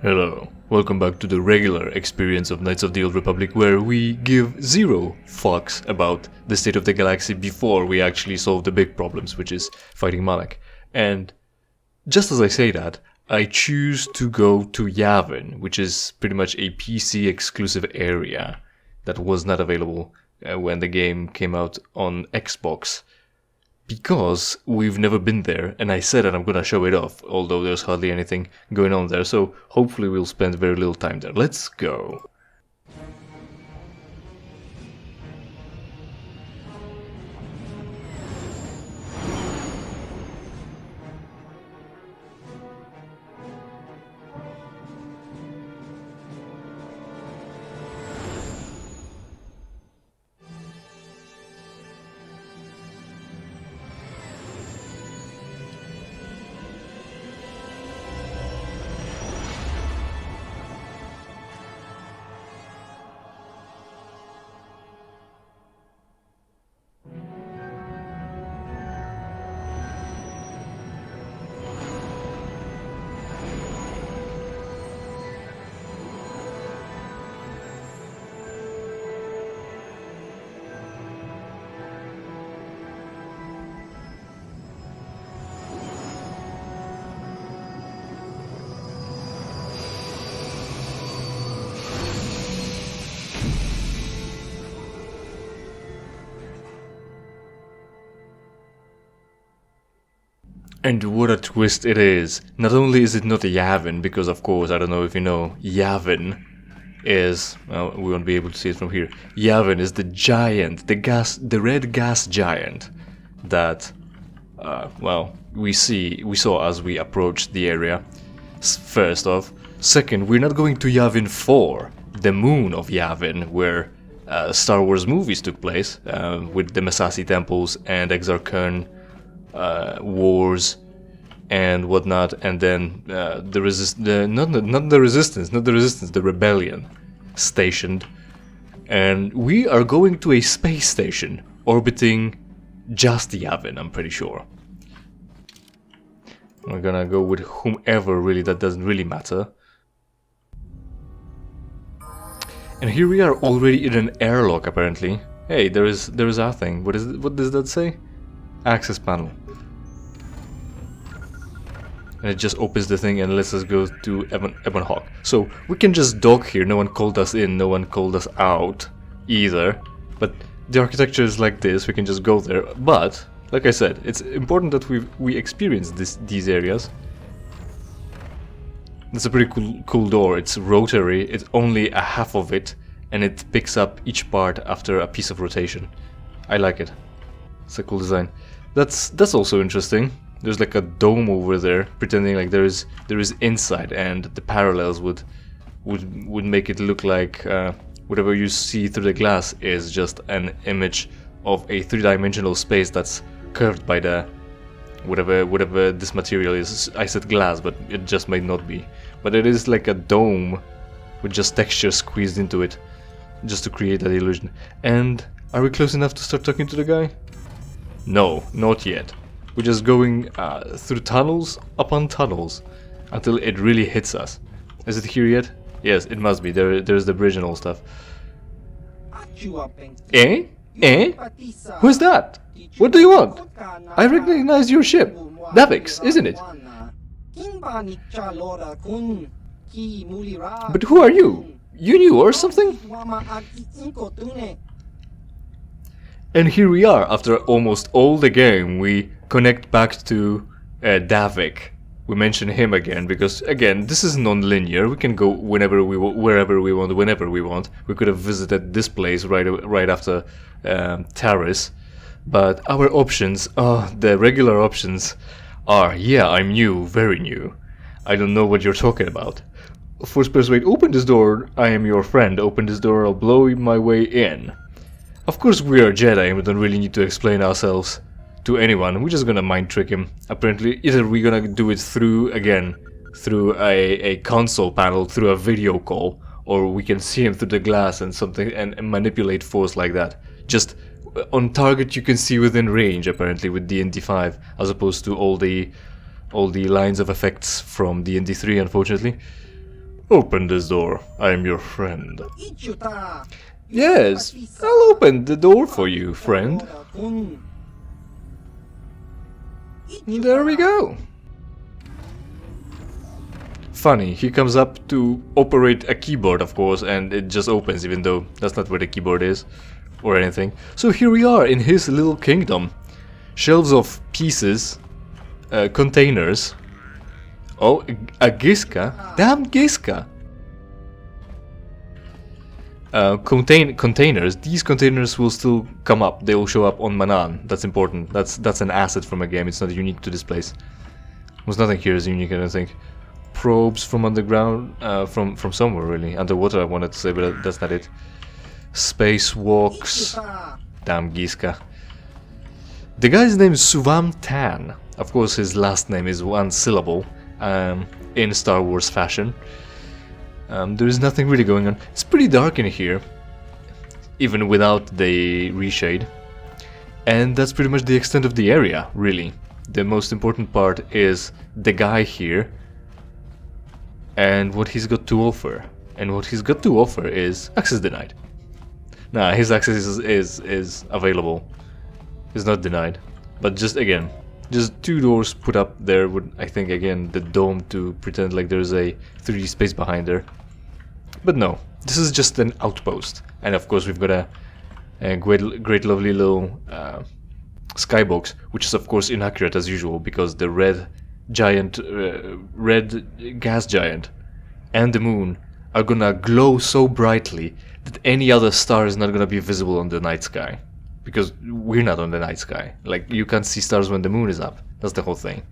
Hello, welcome back to the regular experience of Knights of the Old Republic, where we give zero fucks about the state of the galaxy before we actually solve the big problems, which is fighting Malak. And just as I say that, I choose to go to Yavin, which is pretty much a PC exclusive area that was not available when the game came out on Xbox. Because we've never been there, and I said that I'm gonna show it off, although there's hardly anything going on there, so hopefully we'll spend very little time there. Let's go! And what a twist it is. Not only is it not a Yavin, because of course, I don't know if you know, Yavin is, well, we won't be able to see it from here. Yavin is the giant, the red gas giant that, well, we saw as we approached the area, first off. Second, we're not going to Yavin 4, the moon of Yavin, where Star Wars movies took place, with the Massassi temples and Exarchern wars and whatnot, and then the rebellion stationed, and we are going to a space station orbiting just Yavin, I'm pretty sure. We're gonna go with whomever, really, that doesn't really matter. And here we are already in an airlock, apparently. Hey, there is our thing. What does that say? Access panel. And it just opens the thing and lets us go to Ebon Hawk. So we can just dock here. No one called us in, no one called us out either. But the architecture is like this, we can just go there. But, like I said, it's important that we experience these areas. It's a pretty cool door. It's rotary, it's only a half of it, and it picks up each part after a piece of rotation. I like it. It's a cool design. That's also interesting. There's like a dome over there, pretending like there is inside, and the parallels would make it look like whatever you see through the glass is just an image of a three-dimensional space that's curved by the whatever this material is. I said glass, but it just might not be. But it is like a dome with just texture squeezed into it, just to create that illusion. And are we close enough to start talking to the guy? No, not yet. We're just going through tunnels upon tunnels until it really hits us. Is it here yet? Yes, it must be. There's the bridge and all stuff. Eh? Eh? Who's that? What do you want? I recognize your ship. Davix, isn't it? But who are you? You new or something? And here we are, after almost all the game, we connect back to Davik. We mention him again, because again, this is non-linear. We can go wherever we want, whenever we want. We could have visited this place right after Taris. But our options, the regular options, are, yeah, I'm new, very new. I don't know what you're talking about. Force persuade, open this door, I am your friend. Open this door, I'll blow my way in. Of course we are Jedi and we don't really need to explain ourselves to anyone. We're just gonna mind trick him. Apparently, either we're gonna do it through a console panel, through a video call, or we can see him through the glass and something and manipulate force like that. Just on target you can see within range, apparently, with D&D 5, as opposed to all the lines of effects from D&D 3, unfortunately. Open this door. I am your friend. Yes, I'll open the door for you, friend. There we go. Funny, he comes up to operate a keyboard, of course, and it just opens, even though that's not where the keyboard is or anything. So here we are in his little kingdom. Shelves of pieces, containers. Oh, a Giska? Damn Giska! Containers. These containers will still come up. They will show up on Manan. That's important. That's an asset from a game. It's not unique to this place. There's nothing here is unique, I don't think. Probes from underground, from somewhere really. Underwater, I wanted to say, but that's not it. Spacewalks. Damn Giska. The guy's name is Suvam Tan. Of course, his last name is one syllable, in Star Wars fashion. There is nothing really going on. It's pretty dark in here, even without the reshade. And that's pretty much the extent of the area, really. The most important part is the guy here and what he's got to offer. And what he's got to offer is access denied. Nah, his access is available. It's not denied. But just again, just two doors put up there with, I think, again, the dome to pretend like there's a 3D space behind there. But no, this is just an outpost. And of course we've got a great lovely little skybox, which is of course inaccurate as usual, because the red gas giant and the moon are gonna glow so brightly that any other star is not gonna be visible on the night sky. Because we're not on the night sky. Like, you can't see stars when the moon is up. That's the whole thing.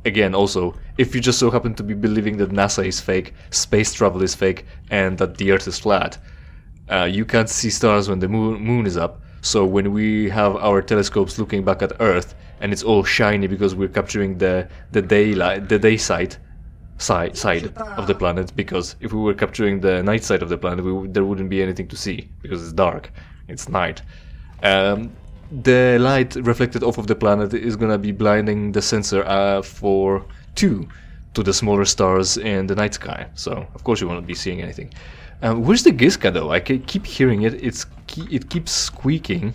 Again, also, if you just so happen to be believing that NASA is fake, space travel is fake, and that the Earth is flat, you can't see stars when the moon is up. So when we have our telescopes looking back at Earth, and it's all shiny because we're capturing the day side of the planet, because if we were capturing the night side of the planet, there wouldn't be anything to see, because it's dark, it's night. The light reflected off of the planet is gonna be blinding the sensor to the smaller stars in the night sky. So of course you won't be seeing anything. Where's the Giska though? I keep hearing it. It keeps squeaking.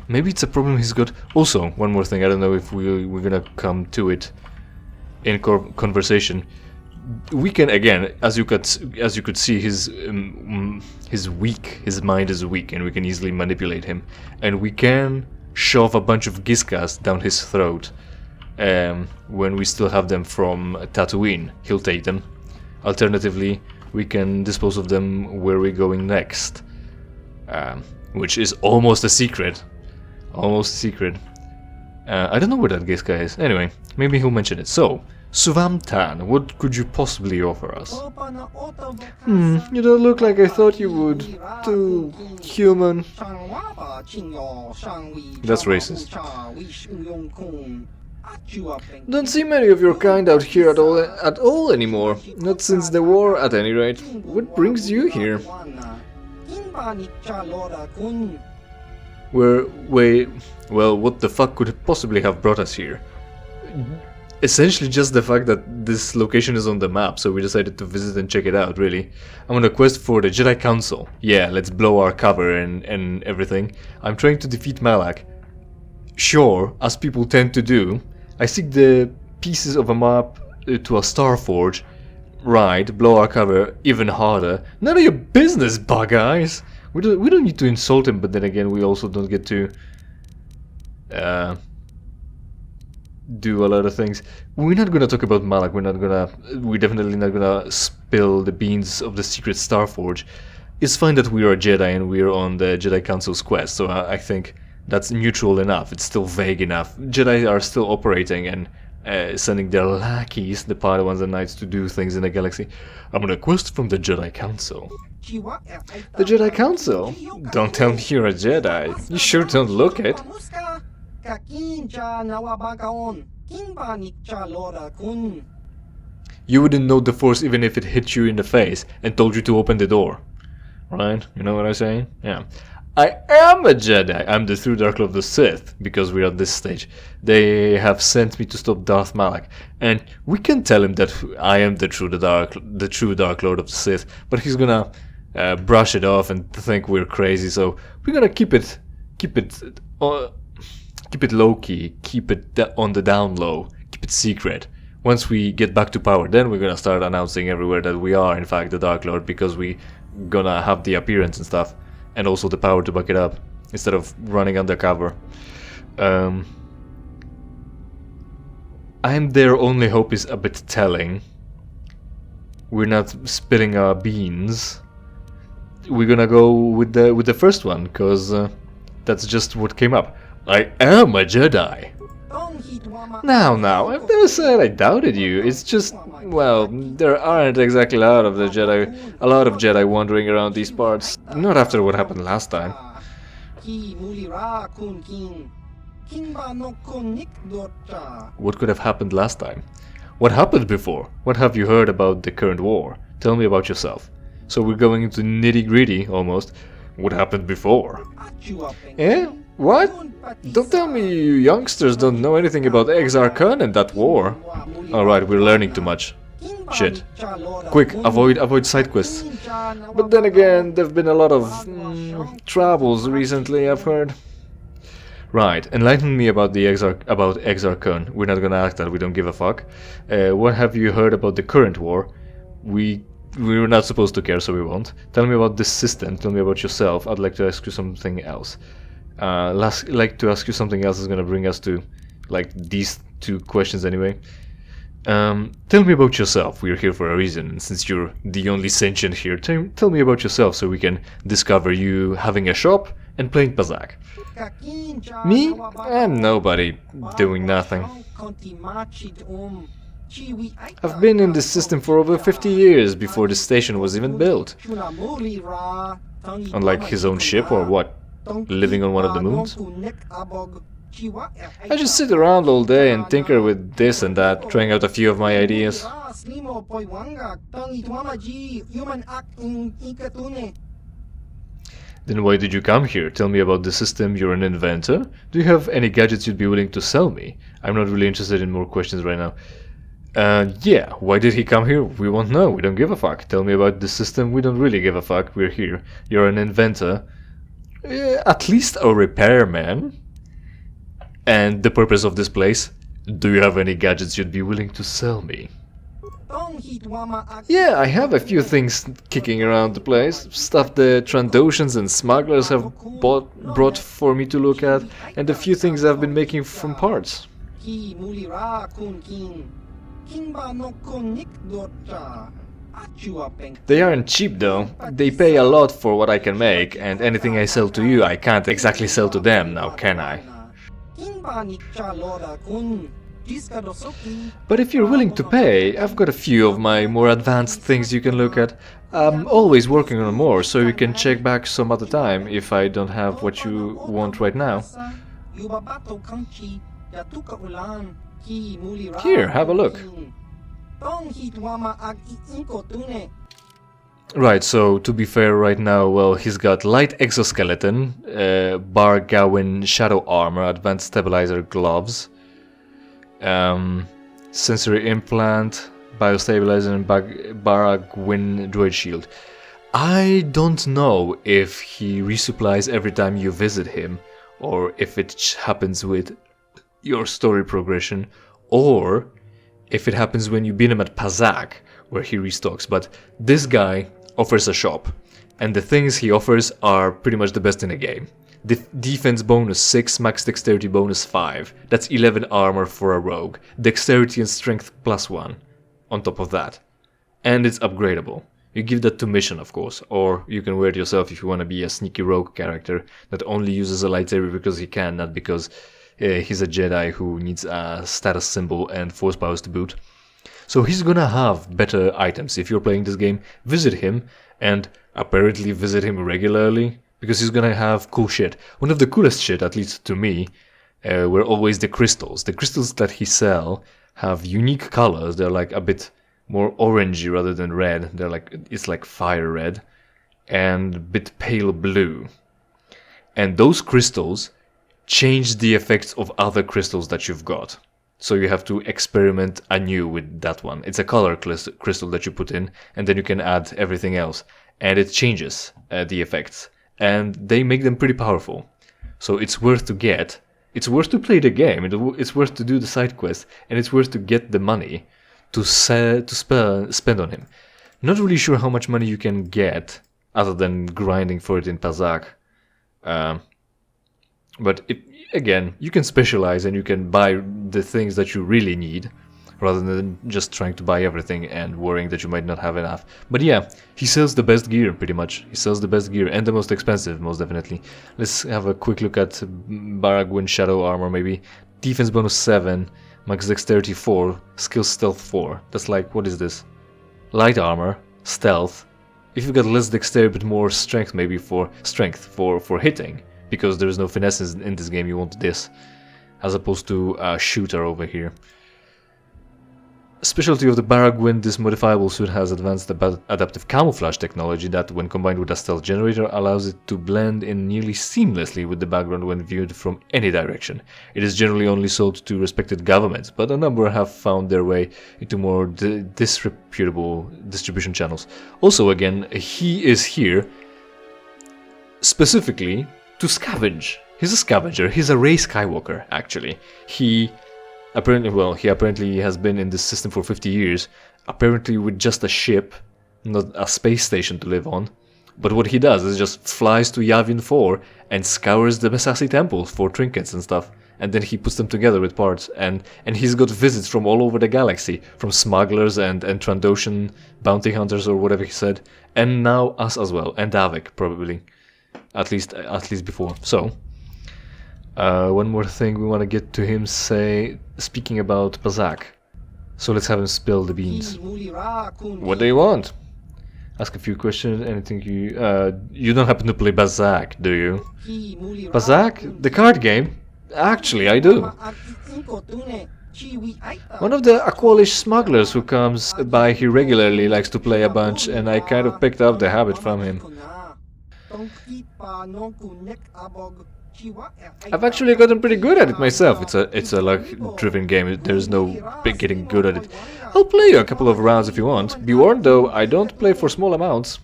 Maybe it's a problem he's got. Also, one more thing. I don't know if we're gonna come to it in conversation. We can, again, as you could see, his weak. His mind is weak, and we can easily manipulate him. And we can shove a bunch of Giskas down his throat. When we still have them from Tatooine, he'll take them. Alternatively, we can dispose of them where we're going next, which is almost a secret. Almost a secret. I don't know where that Giska is. Anyway, maybe he'll mention it. So, Suvam Tan, what could you possibly offer us? You don't look like I thought you would. Too human. That's racist. Don't see many of your kind out here at all anymore. Not since the war, at any rate. What brings you here? Well, what the fuck could possibly have brought us here? Essentially just the fact that this location is on the map, so we decided to visit and check it out, really. I'm on a quest for the Jedi Council. Yeah, let's blow our cover and everything. I'm trying to defeat Malak. Sure, as people tend to do, I seek the pieces of a map to a star forge. Right, blow our cover even harder. None of your business, bug eyes! We don't need to insult him, but then again, we also don't get to do a lot of things. We're not gonna talk about Malak. We're definitely not gonna spill the beans of the secret Star Forge. It's fine that we are a Jedi and we're on the Jedi Council's quest, so I think that's neutral enough. It's still vague enough. Jedi are still operating and sending their lackeys, the Padawans and Knights, to do things in the galaxy. I'm on a quest from the Jedi Council. The Jedi Council? Don't tell me you're a Jedi. You sure don't look it. You wouldn't know the Force even if it hit you in the face and told you to open the door. Right? You know what I'm saying? Yeah. I am a Jedi. I'm the true Dark Lord of the Sith, because we're at this stage. They have sent me to stop Darth Malak, and we can tell him that I am the true Dark Lord of the Sith, but he's gonna brush it off and think we're crazy. So we're gonna keep it low key, keep it on the down low, keep it secret. Once we get back to power, then we're gonna start announcing everywhere that we are in fact the Dark Lord, because we gonna have the appearance and stuff. And also the power to back it up, instead of running undercover. I'm their only hope is a bit telling. We're not spilling our beans. We're gonna go with the first one, cause that's just what came up. I am a Jedi. Now, I've never said I doubted you. It's just, well, there aren't exactly a lot of Jedi wandering around these parts. Not after what happened last time. What could have happened last time? What happened before? What have you heard about the current war? Tell me about yourself. So we're going into nitty-gritty, almost. What happened before? Eh? What? Don't tell me you youngsters don't know anything about Exar Khan and that war. Alright, we're learning too much. Shit. Quick, avoid side quests. But then again, there've been a lot of troubles recently, I've heard. Right, enlighten me about Exar Khan. We're not gonna act that we don't give a fuck. What have you heard about the current war? We were not supposed to care, so we won't. Tell me about this system, tell me about yourself. I'd like to ask you something else. Like to ask you something else is gonna bring us to like these two questions anyway. Tell me about yourself. We're here for a reason, and since you're the only sentient here, tell me about yourself so we can discover you having a shop and playing Pazak. Me? I'm nobody, doing nothing. I've been in this system for over 50 years before this station was even built. Unlike his own ship, or what? Living on one of the moons? I just sit around all day and tinker with this and that, trying out a few of my ideas. Then why did you come here? Tell me about the system. You're an inventor? Do you have any gadgets you'd be willing to sell me? I'm not really interested in more questions right now. Yeah, why did he come here? We won't know, we don't give a fuck. Tell me about the system. We don't really give a fuck, we're here. You're an inventor. At least a repairman. And the purpose of this place? Do you have any gadgets you'd be willing to sell me? Yeah, I have a few things kicking around the place. Stuff the Trandoshans and smugglers have brought for me to look at, and a few things I've been making from parts. They aren't cheap though. They pay a lot for what I can make, and anything I sell to you I can't exactly sell to them now, can I? But if you're willing to pay, I've got a few of my more advanced things you can look at. I'm always working on more, so you can check back some other time if I don't have what you want right now. Here, have a look. Right, so to be fair right now, well, he's got light exoskeleton, Bar Gawain shadow armor, advanced stabilizer gloves, sensory implant, biostabilizer, and Baragwin droid shield. I don't know if he resupplies every time you visit him, or if it happens with your story progression, or if it happens when you beat him at Pazak, where he restocks. But this guy offers a shop, and the things he offers are pretty much the best in the game. Defense bonus 6, max dexterity bonus 5, that's 11 armor for a rogue, dexterity and strength +1 on top of that, and it's upgradable. You give that to mission, of course, or you can wear it yourself if you want to be a sneaky rogue character that only uses a lightsaber because he can, not because he's a Jedi who needs a status symbol and force powers to boot. So he's gonna have better items. If you're playing this game, visit him, and apparently visit him regularly, because he's gonna have cool shit. One of the coolest shit, at least to me, were always the crystals. The crystals that he sell have unique colors. They're like a bit more orangey rather than red. They're like, it's like fire red and a bit pale blue. And those crystals change the effects of other crystals that you've got. So you have to experiment anew with that one. It's a color crystal that you put in, and then you can add everything else. And it changes the effects. And they make them pretty powerful. So it's worth to get. It's worth to play the game. It's worth to do the side quest. And it's worth to get the money to spend on him. Not really sure how much money you can get other than grinding for it in Pazak. But again, you can specialize and you can buy the things that you really need rather than just trying to buy everything and worrying that you might not have enough. But yeah, he sells the best gear pretty much. He sells the best gear and the most expensive, most definitely. Let's have a quick look at Baragwin Shadow Armor maybe. Defense bonus 7, max dexterity 4, skill stealth 4. That's like, what is this? Light armor, stealth. If you've got less dexterity but more strength, maybe for hitting, because there is no finesse in this game, you want this, as opposed to a shooter over here. Specialty of the Baragwin, this modifiable suit has advanced adaptive camouflage technology that, when combined with a stealth generator, allows it to blend in nearly seamlessly with the background when viewed from any direction. It is generally only sold to respected governments, but a number have found their way into more disreputable distribution channels. Also, again, he is here specifically to scavenge. He's a scavenger. He's a Rey Skywalker, actually. He apparently has been in this system for 50 years, apparently with just a ship, not a space station to live on. But what he does is just flies to Yavin 4 and scours the Mesasi temples for trinkets and stuff. And then he puts them together with parts. And he's got visits from all over the galaxy, from smugglers and Trandoshan bounty hunters or whatever he said. And now us as well, and Davik probably. At least before. So, one more thing we want to get to him speaking about Pazak. So let's have him spill the beans. What do you want? Ask a few questions, anything you don't happen to play Pazak, do you? Pazak? The card game? Actually, I do. One of the Aqualish smugglers who comes by here regularly likes to play a bunch, and I kind of picked up the habit from him. I've actually gotten pretty good at it myself. It's a luck-driven game. There's no big getting good at it. I'll play you a couple of rounds if you want. Be warned though, I don't play for small amounts.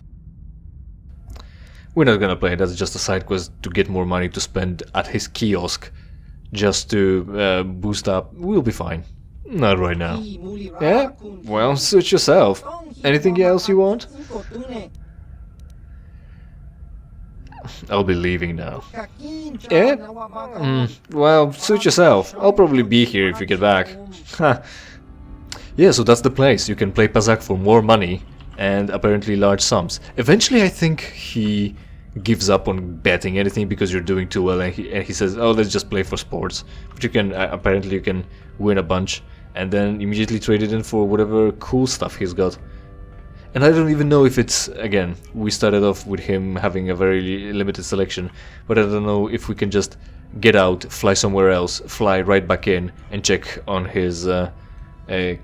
We're not gonna play. That's just a side quest to get more money to spend at his kiosk, just to boost up. We'll be fine. Not right now. Yeah? Well, suit yourself. Anything else you want? I'll be leaving now. Yeah? Well, suit yourself. I'll probably be here if you get back. Yeah, so that's the place. You can play Pazak for more money and apparently large sums. Eventually I think he gives up on betting anything because you're doing too well, and he says, oh, let's just play for sports. But you can, apparently you can win a bunch and then immediately trade it in for whatever cool stuff he's got. And I don't even know if it's, again, we started off with him having a very limited selection, but I don't know if we can just get out, fly somewhere else, fly right back in, and check on his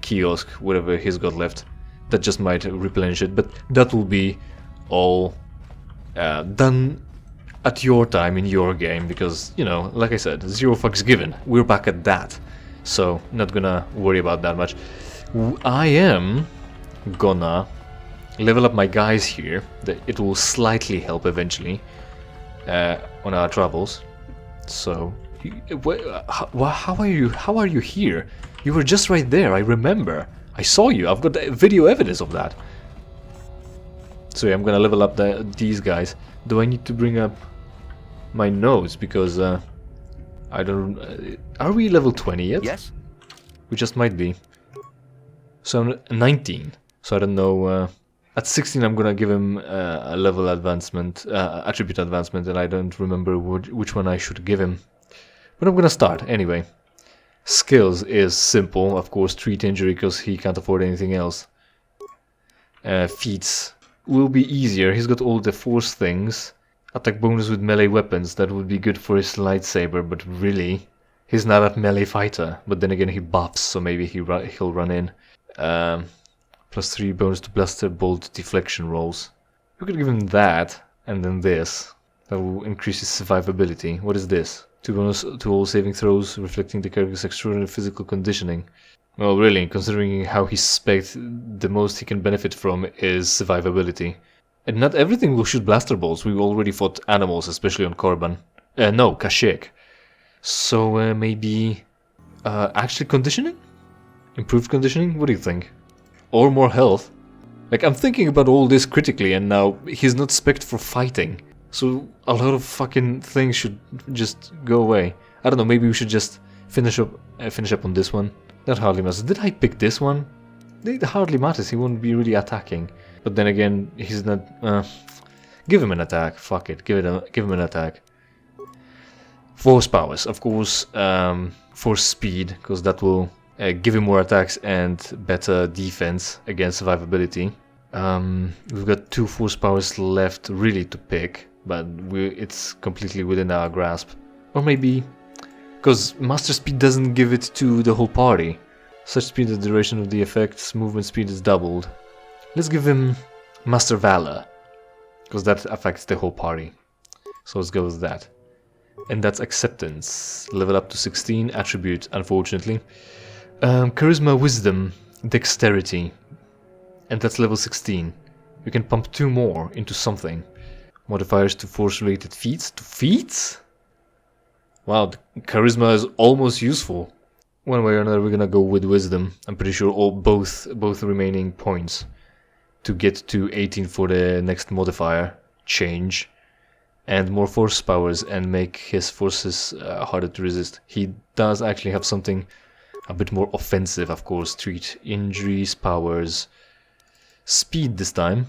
kiosk, whatever he's got left. That just might replenish it, but that will be all done at your time in your game, because, you know, like I said, 0 fucks given. We're back at that, so not gonna worry about that much. I am gonna level up my guys here. It will slightly help eventually on our travels. So, how are you here? You were just right there. I remember. I saw you. I've got video evidence of that. So yeah, I'm gonna level up these guys. Do I need to bring up my notes because I don't. Are we level 20 yet? Yes. We just might be. So I'm 19. So I don't know. At 16 I'm gonna give him a level advancement, attribute advancement, and I don't remember which one I should give him. But I'm gonna start anyway. Skills is simple, of course, treat injury because he can't afford anything else. Feats will be easier, he's got all the force things. Attack bonus with melee weapons, that would be good for his lightsaber, but really, he's not a melee fighter. But then again he buffs, so maybe he'll run in. +3 bonus to blaster bolt deflection rolls. We could give him that, and then this. That will increase his survivability. What is this? 2 bonus to all saving throws, reflecting the character's extraordinary physical conditioning. Well, really, considering how he spec, the most he can benefit from is survivability. And not everything will shoot blaster bolts. We already fought animals, especially on Korban. No, Kashyyyk. So maybe actually conditioning? Improved conditioning? What do you think? Or more health? Like, I'm thinking about all this critically, and now he's not spec'd for fighting. So a lot of fucking things should just go away. I don't know, maybe we should just finish up on this one. That hardly matters. Did I pick this one? It hardly matters, he won't be really attacking. But then again, he's not... give him an attack, fuck it, give him an attack. Force powers, of course, force speed, because that will give him more attacks and better defense against survivability. We've got 2 force powers left really to pick, but it's completely within our grasp. Or maybe... because master speed doesn't give it to the whole party. Such speed, the duration of the effect's movement speed is doubled. Let's give him master valor, because that affects the whole party. So let's go with that. And that's acceptance. Level up to 16, attribute, unfortunately. Charisma, wisdom, dexterity. And that's level 16. We can pump 2 more into something. Modifiers to force-related feats. To feats? Wow, the charisma is almost useful. One way or another, we're gonna go with wisdom. I'm pretty sure both remaining points to get to 18 for the next modifier change, and more force powers and make his forces harder to resist. He does actually have something a bit more offensive, of course. Treat injuries, powers, speed this time.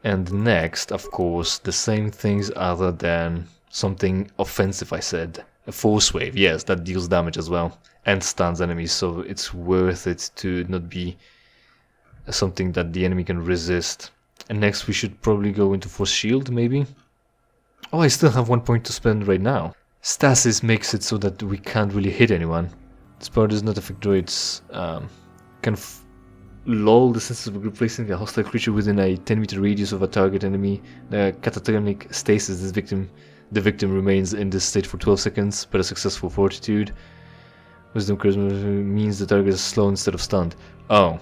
And next, of course, the same things other than something offensive, I said. A force wave, yes, that deals damage as well. And stuns enemies, so it's worth it to not be something that the enemy can resist. And next we should probably go into force shield, maybe? Oh, I still have 1 point to spend right now. Stasis makes it so that we can't really hit anyone. This power does not affect droids. Can lull the senses of a group, placing a hostile creature within a 10-meter radius of a target enemy. The catatonic stasis, the victim remains in this state for 12 seconds, but a successful fortitude. Wisdom charisma means the target is slow instead of stunned. Oh.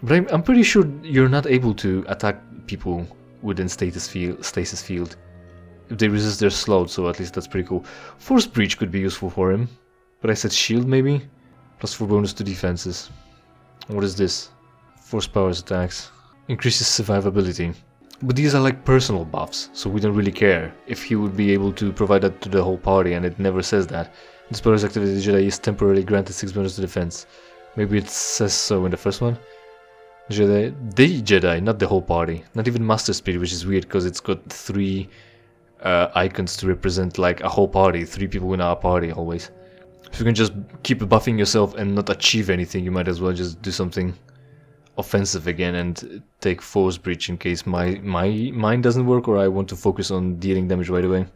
But I'm pretty sure you're not able to attack people within stasis field. If they resist, they're slowed, so at least that's pretty cool. Force breach could be useful for him. But I said shield, maybe? Plus 4 bonus to defenses. What is this? Force powers attacks. Increases survivability. But these are like personal buffs, so we don't really care if he would be able to provide that to the whole party, and it never says that. This power's activity, the Jedi is temporarily granted 6 bonus to defense. Maybe it says so in the first one? The Jedi, not the whole party. Not even Master Speed, which is weird because it's got 3 icons to represent like a whole party, 3 people in our party always. If you can just keep buffing yourself and not achieve anything, you might as well just do something offensive again and take force breach in case mine doesn't work or I want to focus on dealing damage right away.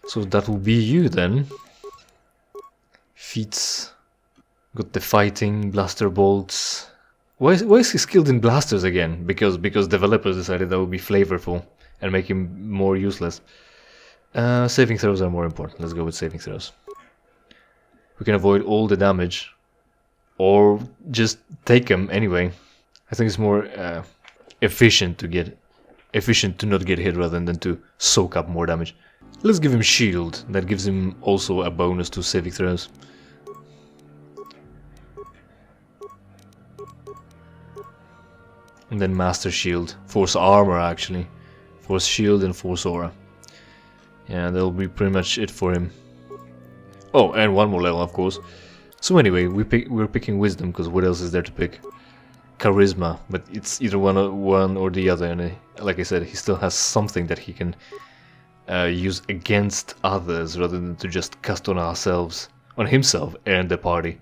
So that will be you then. Feats. Got the fighting, blaster bolts. Why is he skilled in blasters again? Because developers decided that would be flavorful and make him more useless. Saving throws are more important. Let's go with saving throws. We can avoid all the damage. Or just take them anyway. I think it's more efficient to not get hit rather than to soak up more damage. Let's give him shield. That gives him also a bonus to saving throws. And then master shield. Force armor actually. Force shield and force aura. Yeah, that'll be pretty much it for him. Oh, and 1 more level of course. So anyway, we're picking wisdom because what else is there to pick? Charisma, but it's either one or the other, and like I said, he still has something that he can use against others rather than to just cast on himself and the party.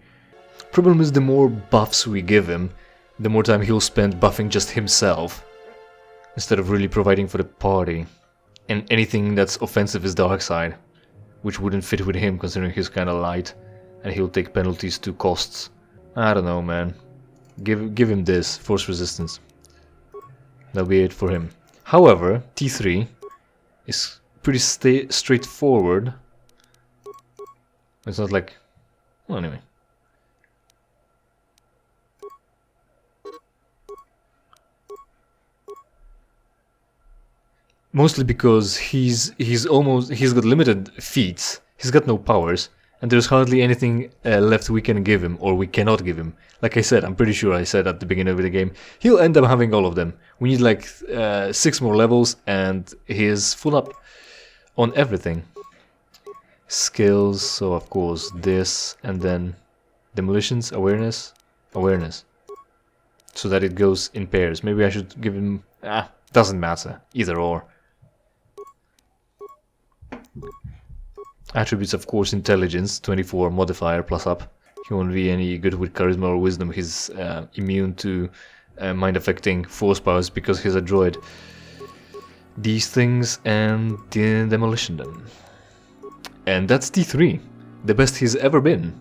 Problem is, the more buffs we give him, the more time he'll spend buffing just himself instead of really providing for the party. And anything that's offensive is dark side, which wouldn't fit with him considering he's kind of light. And he'll take penalties to costs. I don't know, man. Give him this force resistance. That'll be it for him. However, T3 is pretty straightforward. It's not like... Well, anyway. Mostly because he's got limited feats, he's got no powers, and there's hardly anything left we can give him, or we cannot give him. Like I said, I'm pretty sure I said at the beginning of the game, he'll end up having all of them. We need like 6 more levels, and he is full up on everything. Skills, so of course this, and then demolitions, awareness, so that it goes in pairs. Maybe I should give him... doesn't matter, either or. Attributes, of course, intelligence, 24 modifier plus up. He won't be any good with charisma or wisdom. He's immune to mind-affecting force powers because he's a droid. These things and demolition them. And that's T3, the best he's ever been.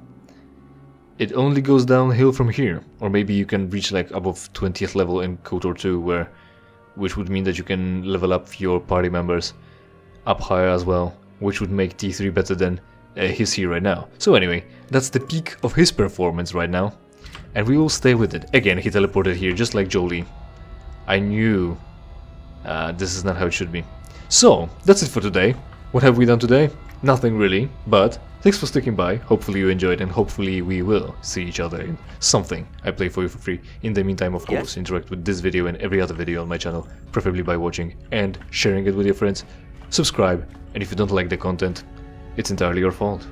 It only goes downhill from here, or maybe you can reach like above 20th level in KotOR 2, which would mean that you can level up your party members up higher as well, which would make T3 better than he's here right now. So anyway, that's the peak of his performance right now, and we will stay with it. Again, he teleported here just like Jolie. I knew this is not how it should be. So, that's it for today. What have we done today? Nothing really, but thanks for sticking by. Hopefully you enjoyed, and hopefully we will see each other in something I play for you for free. In the meantime, of course, interact with this video and every other video on my channel, preferably by watching and sharing it with your friends. Subscribe, and if you don't like the content, it's entirely your fault.